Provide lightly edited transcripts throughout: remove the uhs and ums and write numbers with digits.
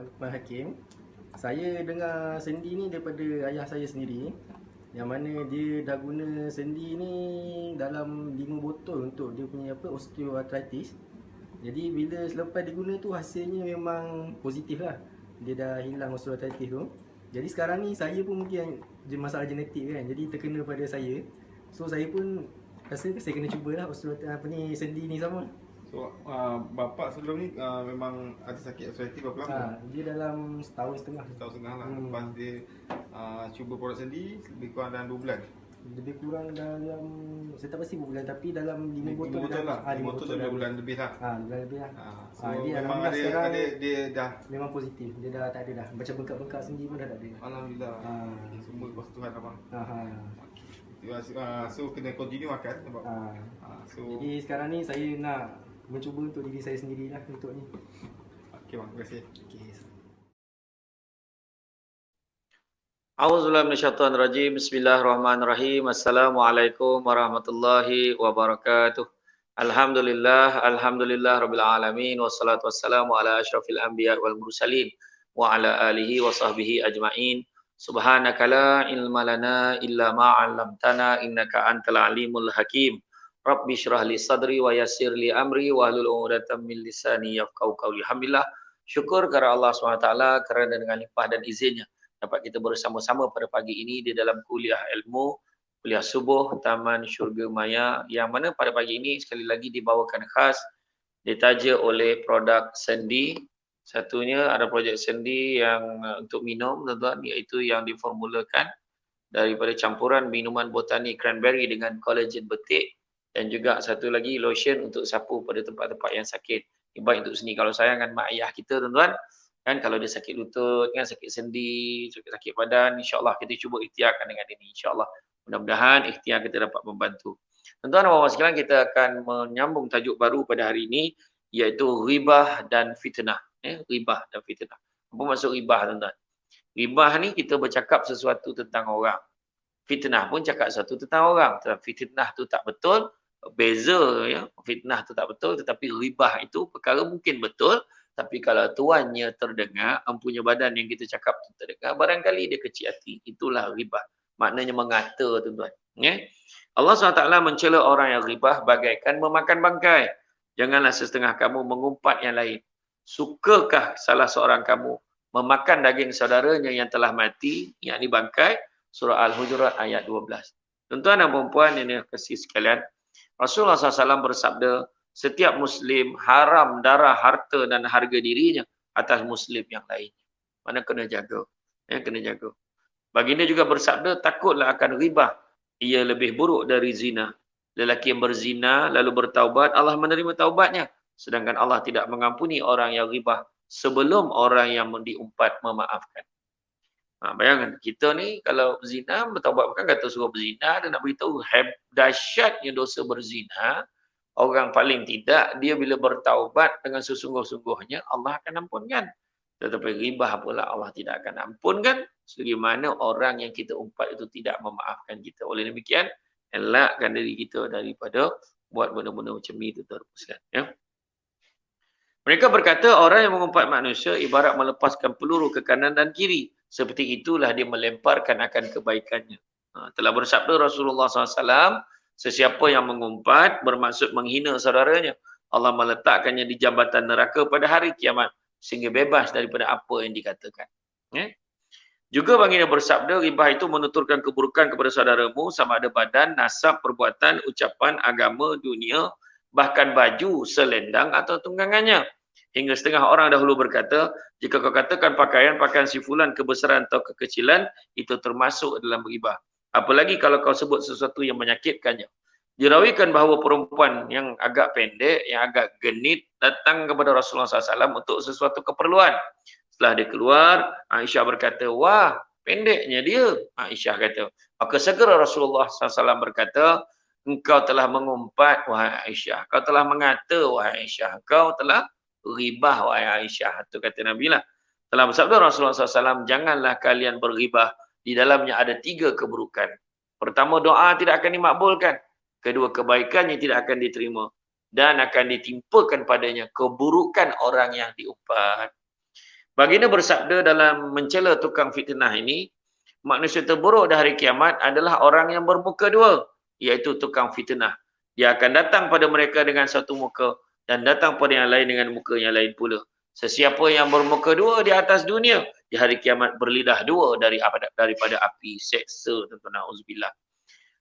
Lukman Hakim. Saya dengar sendi ni daripada ayah saya sendiri. Yang mana dia dah guna sendi ni dalam 5 botol untuk dia punya osteoarthritis. Jadi bila selepas diguna tu hasilnya memang positif lah. Dia dah hilang osteoarthritis tu. Jadi sekarang ni saya pun mungkin masalah genetik kan. Jadi terkena pada saya. So saya pun rasa saya kena cubalah sendi ni sama. So, bapak sebelum ni memang ada sakit arthritis berapa lama? Dia dalam setahun setengah. Setahun setengah lah. Lepas dia cuba produk sendi, lebih kurang dalam 2 bulan. Lebih kurang dalam, saya tak pasti berapa bulan, tapi dalam 5 botol botol lah. 5 5 botol 2 bulan lebih lah. bulan lebih lah. So, Dia memang alhamdulillah sekarang dia dah. memang positif. Dia dah tak ada dah. Macam bengkak-bengkak sendi pun dah tak ada. Alhamdulillah. Semua kuasa Tuhan abang. So kena continue makan sebab. Jadi sekarang ni saya nak mencuba untuk diri saya sendirilah untuk ni. Okey bang, terima kasih. A'udzubillahi minasyaitonirrajim. Bismillahirrahmanirrahim. Assalamualaikum warahmatullahi wabarakatuh. Alhamdulillah rabbil alamin wassalatu wassalamu ala asyrafil anbiya wal mursalin wa ala alihi wa sahbihi ajmain. Subhanaka la ilma lana illa ma 'allamtana innaka antal alimul hakim. Rabbi syrah li sadri wa yassir li amri wa hlul 'uqdatam min lisani yafqahu qawli. Alhamdulillah, syukur kepada Allah SWT kerana dengan limpah dan izinnya dapat kita bersama-sama pada pagi ini di dalam kuliah ilmu, kuliah subuh Taman Syurga Maya, yang mana pada pagi ini sekali lagi dibawakan khas ditaja oleh produk sendi. Satunya ada projek sendi yang untuk minum tuan-tuan, iaitu yang diformulakan daripada campuran minuman botanik cranberry dengan kolagen betik, dan juga satu lagi lotion untuk sapu pada tempat-tempat yang sakit. Baik untuk sendi. Kalau saya dengan mak ayah kita tuan-tuan, kan kalau dia sakit lutut, kan sakit sendi, sakit badan, insya-Allah kita cuba ikhtiarkan dengan ini, insya-Allah. Mudah-mudahan ikhtiar kita dapat membantu. Tuan-tuan dan puan-puan sekalian, kita akan menyambung tajuk baru pada hari ini, iaitu ribah dan fitnah. Ribah dan fitnah. Apa maksud ribah tuan-tuan? Ribah ni kita bercakap sesuatu tentang orang. Fitnah pun cakap sesuatu tentang orang. Fitnah tu tak betul, beza ya. Fitnah tu tak betul, tetapi ribah itu perkara mungkin betul, tapi kalau tuannya terdengar, empunya badan yang kita cakap tu terdengar, barangkali dia kecil hati. Itulah ribah. Maknanya mengata tuan-tuan. Allah SWT mencela orang yang ribah bagaikan memakan bangkai. Janganlah setengah kamu mengumpat yang lain. Sukakah salah seorang kamu memakan daging saudaranya yang telah mati, yakni bangkai? Surah Al-Hujurat ayat 12. Tuan-tuan dan puan-puan yang kasih sekalian, Rasulullah SAW bersabda, setiap Muslim haram darah, harta dan harga dirinya atas Muslim yang lainnya. Mana kena jaga. Kena jaga. Baginda juga bersabda, takutlah akan ribah. Ia lebih buruk dari zina. Lelaki yang berzina lalu bertaubat, Allah menerima taubatnya. Sedangkan Allah tidak mengampuni orang yang ribah sebelum orang yang diumpat memaafkan. Bayangkan, kita ni kalau berzina, bertaubat bukan kata suruh berzina, dan nak beritahu dahsyatnya dosa berzina. Orang paling tidak, dia bila bertaubat dengan sesungguh-sungguhnya, Allah akan ampunkan. Tetapi ribah pula Allah tidak akan ampunkan, sebagaimana orang yang kita umpat itu tidak memaafkan kita. Oleh demikian, elakkan diri kita daripada buat benda-benda macam ni, tuan-tuan. Mereka berkata, orang yang mengumpat manusia ibarat melepaskan peluru ke kanan dan kiri. Seperti itulah dia melemparkan akan kebaikannya. Telah bersabda Rasulullah SAW, sesiapa yang mengumpat bermaksud menghina saudaranya, Allah meletakkannya di jambatan neraka pada hari kiamat sehingga bebas daripada apa yang dikatakan. Juga baginda bersabda, ribah itu menuturkan keburukan kepada saudaramu sama ada badan, nasab, perbuatan, ucapan, agama, dunia, bahkan baju, selendang atau tunggangannya. Hingga setengah orang dahulu berkata, jika kau katakan pakaian si fulan kebesaran atau kekecilan, itu termasuk dalam ribah. Apalagi kalau kau sebut sesuatu yang menyakitkannya. Dirawikan bahawa perempuan yang agak pendek, yang agak genit, datang kepada Rasulullah SAW untuk sesuatu keperluan. Setelah dia keluar, Aisyah berkata, wah, pendeknya dia. Aisyah kata. Maka segera Rasulullah SAW berkata, engkau telah mengumpat, wahai Aisyah. Kau telah mengata, wahai Aisyah. Kau telah ribah, wahai Aisyah. Itu kata Nabi lah. Telah bersabda Rasulullah SAW, janganlah kalian berribah. Di dalamnya ada 3 keburukan. Pertama, doa tidak akan dimakbulkan. Kedua, kebaikannya tidak akan diterima. Dan akan ditimpakan padanya keburukan orang yang diumpat. Baginda bersabda dalam mencela tukang fitnah ini, manusia terburuk di hari kiamat adalah orang yang bermuka dua, iaitu tukang fitnah. Dia akan datang pada mereka dengan satu muka dan datang pada yang lain dengan muka yang lain pula. Sesiapa yang bermuka dua di atas dunia, di hari kiamat berlidah dua daripada api seksa. Na'udzubillah.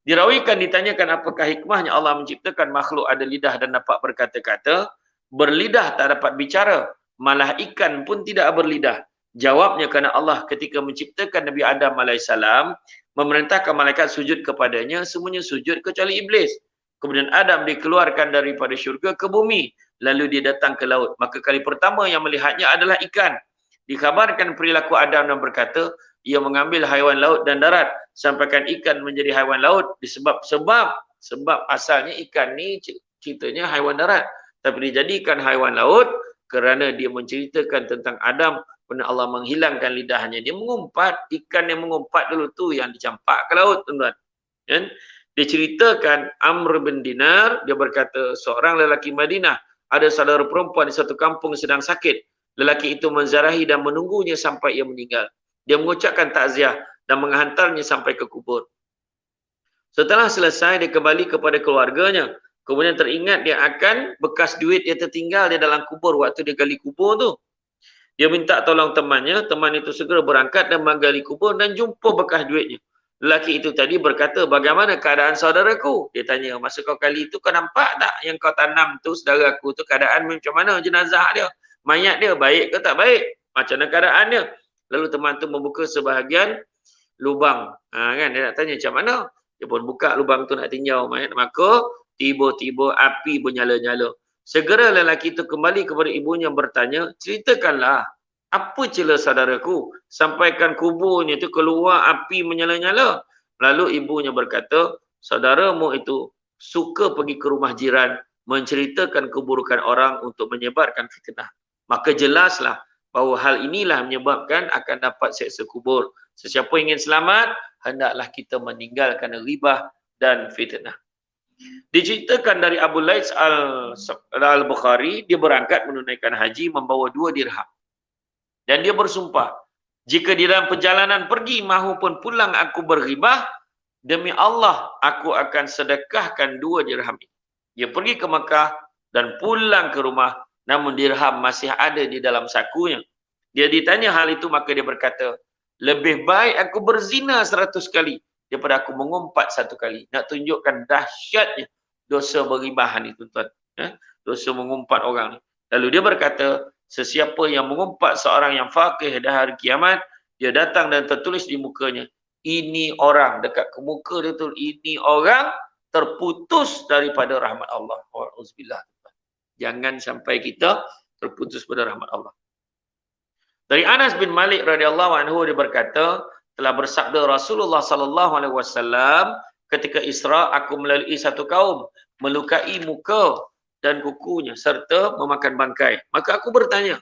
Dirawikan ditanyakan apakah hikmahnya Allah menciptakan makhluk ada lidah dan dapat berkata-kata, berlidah tak dapat bicara, malah ikan pun tidak berlidah. Jawabnya kerana Allah ketika menciptakan Nabi Adam AS, memerintahkan malaikat sujud kepadanya, semuanya sujud kecuali iblis. Kemudian Adam dikeluarkan daripada syurga ke bumi, lalu dia datang ke laut. Maka kali pertama yang melihatnya adalah ikan. Dikabarkan perilaku Adam dan berkata, ia mengambil haiwan laut dan darat, sampaikan ikan menjadi haiwan laut, sebab asalnya ikan ni ceritanya haiwan darat, tapi dijadikan haiwan laut kerana dia menceritakan tentang Adam, kerana Allah menghilangkan lidahnya. Dia mengumpat, ikan yang mengumpat dulu tu yang dicampak ke laut, tuan-tuan. Kan? Diceritakan Amr bin Dinar, dia berkata, seorang lelaki Madinah, ada saudara perempuan di satu kampung sedang sakit. Lelaki itu menzarahi dan menunggunya sampai ia meninggal. Dia mengucapkan takziah dan menghantarnya sampai ke kubur. Setelah selesai, dia kembali kepada keluarganya. Kemudian teringat dia akan bekas duit dia tertinggal di dalam kubur waktu dia gali kubur tu. Dia minta tolong temannya, teman itu segera berangkat dan menggali kubur dan jumpa bekas duitnya. Lelaki itu tadi berkata, bagaimana keadaan saudaraku? Dia tanya, masa kau kali itu kau nampak tak yang kau tanam tu, saudaraku tu keadaan macam mana jenazah dia? Mayat dia baik ke tak baik? Macam mana keadaan dia? Lalu teman tu membuka sebahagian lubang. Kan? Dia nak tanya macam mana? Dia pun buka lubang tu nak tinjau mayat. Maka tiba-tiba api bernyala-nyala. Segera lelaki itu kembali kepada ibunya bertanya, ceritakanlah, apa cela saudaraku? Sampaikan kuburnya itu keluar api menyala-nyala. Lalu ibunya berkata, saudaramu itu suka pergi ke rumah jiran, menceritakan keburukan orang untuk menyebarkan fitnah. Maka jelaslah bahawa hal inilah menyebabkan akan dapat seksa kubur. Sesiapa ingin selamat, hendaklah kita meninggalkan ribah dan fitnah. Diceritakan dari Abu Laits al-Bukhari, dia berangkat menunaikan haji membawa 2 dirham. Dan dia bersumpah, jika di dalam perjalanan pergi mahupun pulang aku berghibah, demi Allah aku akan sedekahkan 2 dirham ini. Dia pergi ke Mekah dan pulang ke rumah, namun dirham masih ada di dalam sakunya. Dia ditanya hal itu, maka dia berkata, lebih baik aku berzina 100 kali daripada aku mengumpat 1 kali. Nak tunjukkan dahsyatnya dosa beribahan itu, tuan. Dosa mengumpat orang ni. Lalu dia berkata, sesiapa yang mengumpat seorang yang faqih di hari kiamat, dia datang dan tertulis di mukanya, ini orang, dekat ke muka dia tu, ini orang terputus daripada rahmat Allah. Wa'udzubillah. Jangan sampai kita terputus pada rahmat Allah. Dari Anas bin Malik radhiyallahu anhu, dia berkata, telah bersabda Rasulullah sallallahu alaihi wasallam, ketika Isra aku melalui satu kaum melukai muka dan kukunya serta memakan bangkai. Maka aku bertanya,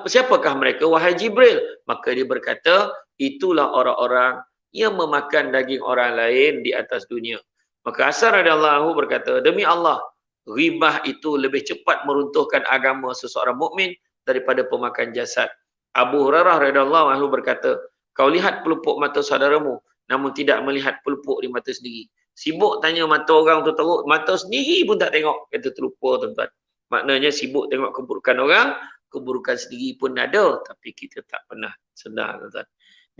siapakah mereka wahai Jibril? Maka dia berkata, itulah orang-orang yang memakan daging orang lain di atas dunia. Maka Asar radhiyallahu anhu berkata, demi Allah, ghibah itu lebih cepat meruntuhkan agama seseorang mukmin daripada pemakan jasad. Abu Hurairah radhiyallahu anhu berkata, kau lihat pelupuk mata saudaramu, namun tidak melihat pelupuk di mata sendiri. Sibuk tanya mata orang tu teruk, mata sendiri pun tak tengok. Kata terlupa, tuan-tuan. Maknanya sibuk tengok keburukan orang, keburukan sendiri pun ada, tapi kita tak pernah sedar, tuan-tuan.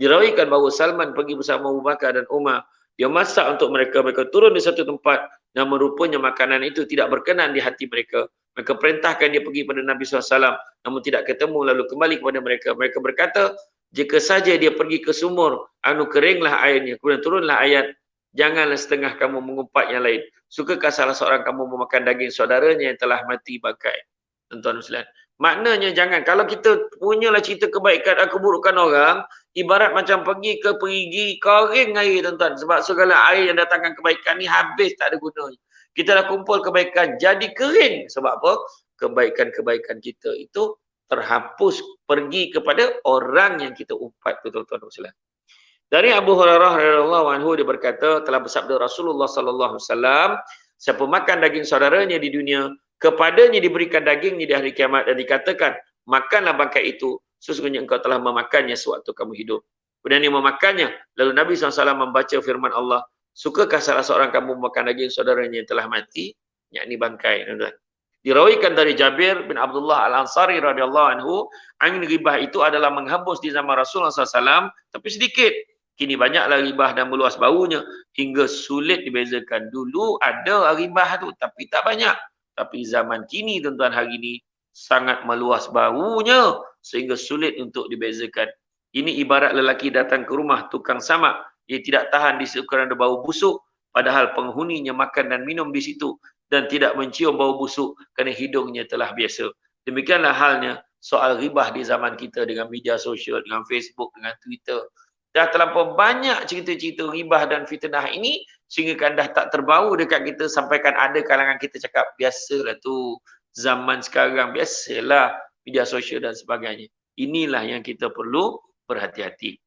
Dirawikan bahawa Salman pergi bersama Abu Bakar dan Umar. Dia masak untuk mereka, mereka turun di satu tempat, namun rupanya makanan itu tidak berkenan di hati mereka. Mereka perintahkan dia pergi pada Nabi SAW, namun tidak ketemu, lalu kembali kepada mereka. Mereka berkata, jika saja dia pergi ke sumur, keringlah airnya. Kemudian turunlah ayat, janganlah setengah kamu mengumpat yang lain. Sukakah salah seorang kamu memakan daging saudaranya yang telah mati bangkai? Tuan-tuan sekalian. Maknanya jangan, kalau kita punyalah cerita kebaikan dan keburukan orang, ibarat macam pergi ke perigi kering air, tuan-tuan. Sebab segala air yang datangkan kebaikan ni habis, tak ada gunanya. Kita dah kumpul kebaikan, jadi kering. Sebab apa? Kebaikan-kebaikan kita itu terhapus pergi kepada orang yang kita umpat, tuan-tuan sekalian. Dari Abu Hurairah radhiyallahu anhu, dia berkata, telah bersabda Rasulullah sallallahu alaihi wasallam, siapa makan daging saudaranya di dunia, kepadanya diberikan dagingnya di hari kiamat dan dikatakan, makanlah bangkai itu, sesungguhnya engkau telah memakannya sewaktu kamu hidup. Kemudian dia memakannya. Lalu Nabi SAW membaca firman Allah, sukakah salah seorang kamu memakan daging saudaranya yang telah mati? Yakni bangkai. Dirawikan dari Jabir bin Abdullah Al-Ansari radhiyallahu anhu, angin ribah itu adalah menghembus di zaman Rasulullah SAW, tapi sedikit. Kini banyaklah ribah dan meluas baunya hingga sulit dibezakan. Dulu ada ribah tu tapi tak banyak. Tapi zaman kini tuan-tuan hari ini sangat meluas baunya sehingga sulit untuk dibezakan. Ini ibarat lelaki datang ke rumah tukang samak. Ia tidak tahan disebabkan ada bau busuk padahal penghuninya makan dan minum di situ dan tidak mencium bau busuk kerana hidungnya telah biasa. Demikianlah halnya soal ribah di zaman kita dengan media sosial, dengan Facebook, dengan Twitter. Dah terlampau banyak cerita-cerita ribah dan fitnah ini sehingga kan dah tak terbau dekat kita sampaikan ada kalangan kita cakap biasalah tu zaman sekarang, biasalah media sosial dan sebagainya. Inilah yang kita perlu berhati-hati.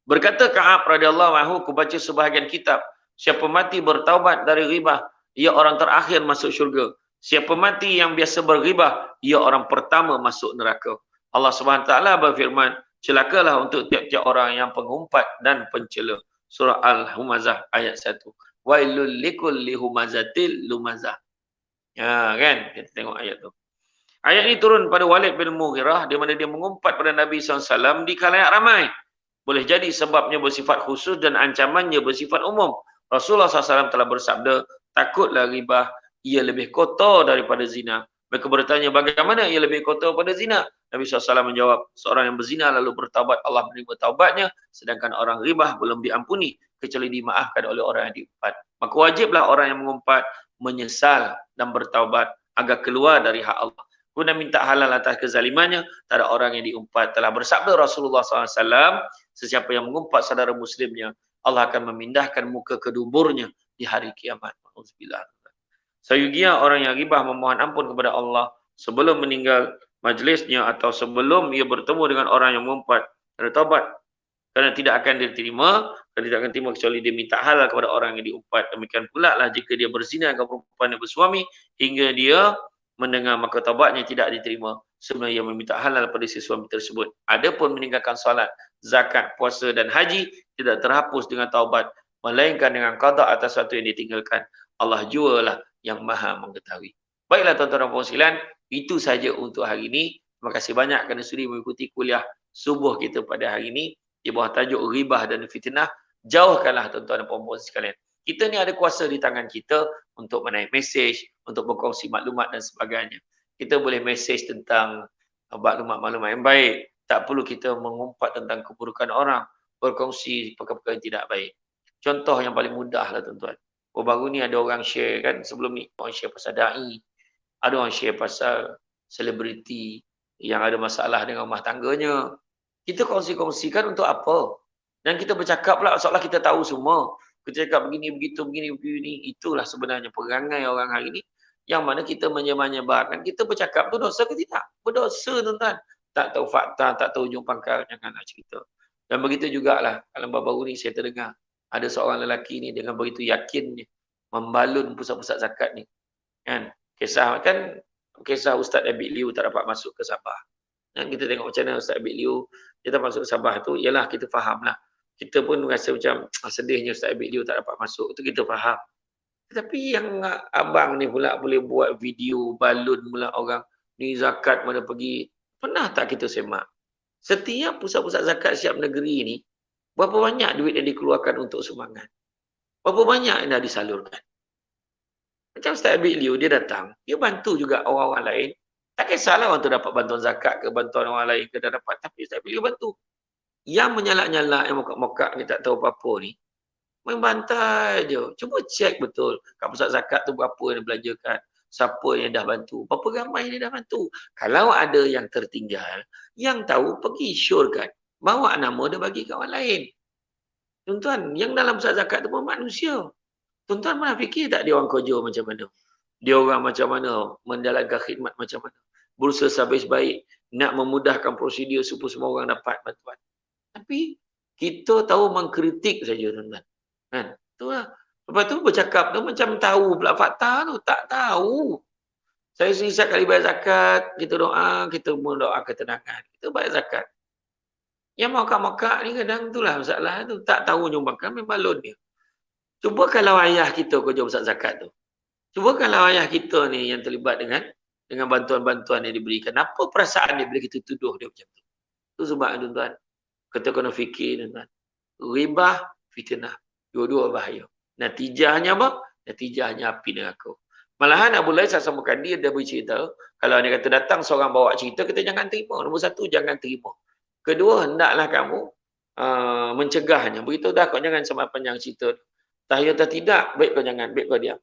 Berkata Ka'ab radhiyallahu anhu, aku baca sebahagian kitab, siapa mati bertaubat dari ribah, ia orang terakhir masuk syurga. Siapa mati yang biasa berribah, ia orang pertama masuk neraka. Allah Subhanahu taala berfirman, celakalah untuk tiap-tiap orang yang pengumpat dan pencela. Surah Al-Humazah ayat 1. Wailul likulli humazatil lumazah. Ya kan? Kita tengok ayat tu. Ayat ini turun pada Walid bin Mughirah di mana dia mengumpat pada Nabi SAW di khalayak ramai. Boleh jadi sebabnya bersifat khusus dan ancamannya bersifat umum. Rasulullah SAW telah bersabda, takutlah ribah, ia lebih kotor daripada zina. Mereka bertanya, bagaimana ia lebih kotor pada zina? Nabi SAW menjawab, seorang yang berzina lalu bertaubat, Allah menerima taubatnya, sedangkan orang ribah belum diampuni, kecuali dimaafkan oleh orang yang diumpat. Maka wajiblah orang yang mengumpat, menyesal dan bertaubat agar keluar dari hak Allah. Kemudian minta halal atas kezalimannya, tak ada orang yang diumpat. Telah bersabda Rasulullah SAW, sesiapa yang mengumpat saudara muslimnya, Allah akan memindahkan muka keduburnya di hari kiamat. Sayugia orang yang ribah memohon ampun kepada Allah sebelum meninggal majlisnya atau sebelum ia bertemu dengan orang yang mengumpat dan taubat. Kerana tidak akan diterima, dan tidak akan diterima kecuali dia minta halal kepada orang yang diumpat. Demikian pula lah jika dia berzina dengan perempuan yang bersuami hingga dia mendengar maka taubatnya tidak diterima. Sebenarnya ia meminta halal pada si suami tersebut. Adapun meninggalkan solat, zakat, puasa dan haji tidak terhapus dengan taubat, melainkan dengan qada atas sesuatu yang ditinggalkan. Allah jualah yang maha mengetahui. Baiklah tuan-tuan dan puan sekalian, itu saja untuk hari ini. Terima kasih banyak kerana sudi mengikuti kuliah subuh kita pada hari ini di bawah tajuk ribah dan fitnah. Jauhkanlah tuan-tuan dan puan sekalian. Kita ni ada kuasa di tangan kita untuk menaik mesej, untuk berkongsi maklumat dan sebagainya. Kita boleh mesej tentang maklumat-maklumat yang baik. Tak perlu kita mengumpat tentang keburukan orang, berkongsi perkara-perkara yang tidak baik. Contoh yang paling mudah lah tuan-tuan. Baru ni ada orang share kan, sebelum ni orang share pasal da'i, ada orang share pasal selebriti yang ada masalah dengan rumah tangganya. Kita kongsi-kongsikan untuk apa? Dan kita bercakap pula seolah kita tahu semua. Kita cakap begini, begitu, begini. Itulah sebenarnya perangai orang hari ini. Yang mana kita menyebar-nyebarkan. Kita bercakap tu dosa ke tidak? Berdosa tuan-tuan. Tak tahu fakta, tak tahu ujung pangkal, jangan nak cerita. Dan begitu jugalah, kalau baru-baru ni saya terdengar. Ada seorang lelaki ni dengan begitu yakinnya membalun pusat-pusat zakat ni. Kan? Kisah Ustaz Abid Liu tak dapat masuk ke Sabah. Dan kita tengok macam mana Ustaz Abid Liu kita masuk ke Sabah tu, ialah kita fahamlah. Kita pun rasa macam sedihnya Ustaz Abid Liu tak dapat masuk, tu kita faham. Tetapi yang abang ni pula boleh buat video balun pula orang ni zakat mana pergi. Pernah tak kita semak? Setiap pusat-pusat zakat siap negeri ni, berapa banyak duit yang dikeluarkan untuk sumbangan? Berapa banyak yang dah disalurkan? Macam Ustaz Abid Liu, dia datang, dia bantu juga orang-orang lain. Tak kisahlah orang tu dapat bantuan zakat ke, bantuan orang lain ke, dah dapat. Tapi Ustaz Abid Liu bantu. Yang menyalak-nyalak, yang mokak-mokak ni tak tahu apa-apa ni, main bantai je. Cuba cek betul kat pusat zakat tu berapa yang dibelanjakan, siapa yang dah bantu, berapa ramai yang dah bantu. Kalau ada yang tertinggal, yang tahu pergi syorkan. Bawa nama dia bagi kawan lain. Tuan-tuan, yang dalam pusat zakat tu pun manusia. Tuan-tuan pernah fikir tak dia orang kerja macam mana? Dia orang macam mana? Menjalankan khidmat macam mana? Berusaha sebaik-baik nak memudahkan prosedur supaya semua orang dapat bantuan. Tapi kita tahu mengkritik saja tuan-tuan. Kan? Itulah. Lepas tu bercakap tu macam tahu pula fakta tu. Tak tahu. Saya setiap kali bayar zakat, kita doa, kita mendoa ketenangan. Kita bayar zakat. Yang mokak-mokak ni kadang itulah masalah tu. Tak tahu nyumbangkan, memang loan dia. Cuba kalau ayah kita kerja besar zakat tu. Cuba kalau ayah kita ni yang terlibat dengan bantuan-bantuan yang diberikan. Apa perasaan dia bila kita tuduh dia macam tu? Itu sebab tuan-tuan. Kita kena fikir tuan-tuan. Ribah, fitnah. Dua-dua bahaya. Natijahnya apa? Natijahnya api neraka. Malahan Abu Lais samakan dia bercerita, kalau dia kata datang seorang bawa cerita, kita jangan terima. Nombor satu, jangan terima. Kedua, hendaklah kamu mencegahnya. Beritahu dah kau jangan sama panjang cerita. Tahiyat atau tidak, baik kau jangan, baik kau diam.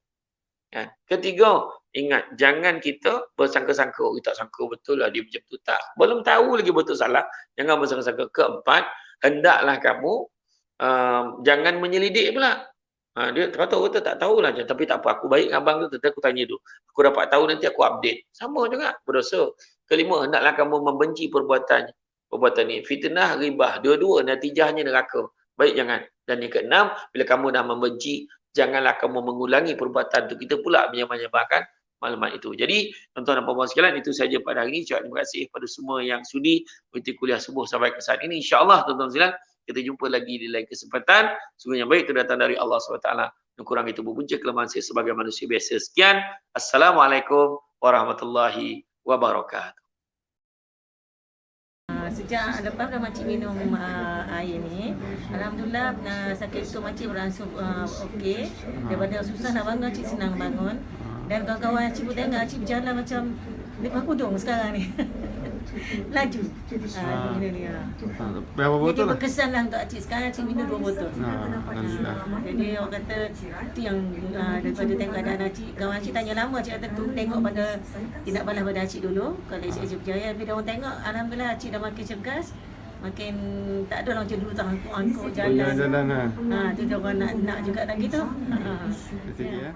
Ya. Ketiga, ingat, jangan kita bersangka-sangka, tak sangka betul lah dia macam tu. Tak. Belum tahu lagi betul salah, jangan bersangka-sangka. Keempat, hendaklah kamu jangan menyelidik pula. Dia tahu betul tak tahulah je, tapi tak apa, aku baik dengan abang tu, aku tanya dulu. Aku dapat tahu nanti aku update. Sama juga berdosa. Kelima, hendaklah kamu membenci perbuatan ni. Fitnah, ribah, dua-dua natijahnya neraka. Baik jangan. Dan yang keenam, bila kamu dah membenci, janganlah kamu mengulangi perbuatan tu. Kita pula menyembahkan maklumat itu. Jadi, tuan-tuan dan puan-puan sekalian, itu saja pada hari ini. Terima kasih kepada semua yang sudi mengikuti kuliah subuh sampai ke saat ini. InsyaAllah, tuan-tuan sekalian, kita jumpa lagi di lain kesempatan. Sungguh yang baik itu datang dari Allah SWT. Yang kurang itu berpunca kelemahan saya sebagai manusia biasa. Sekian. Assalamualaikum warahmatullahi wabarakatuh. Sejak lepas dah makcik minum air ni, alhamdulillah sakit itu makcik beransur okey. Daripada susah nak bangun, makcik senang bangun. Dan kawan-kawan makcik pun tengok makcik berjalan macam lepas kudung sekarang ni. Laju. Benda ni. Berapa botol Jadi lah? berkesan lah untuk makcik. Sekarang makcik minum 2 botol. Alhamdulillah. Jadi orang kata itu yang daripada tengok keadaan makcik. Kawan makcik tanya lama, makcik kata tu tengok pada tindak balas pada makcik dulu. Kalau makcik berjaya, bila orang tengok, alhamdulillah makcik dah makin cergas. Makin tak ada lah macam dulu tak angkut jalan. Jalan Tu dia orang nak juga dah gitu. Di sini ya.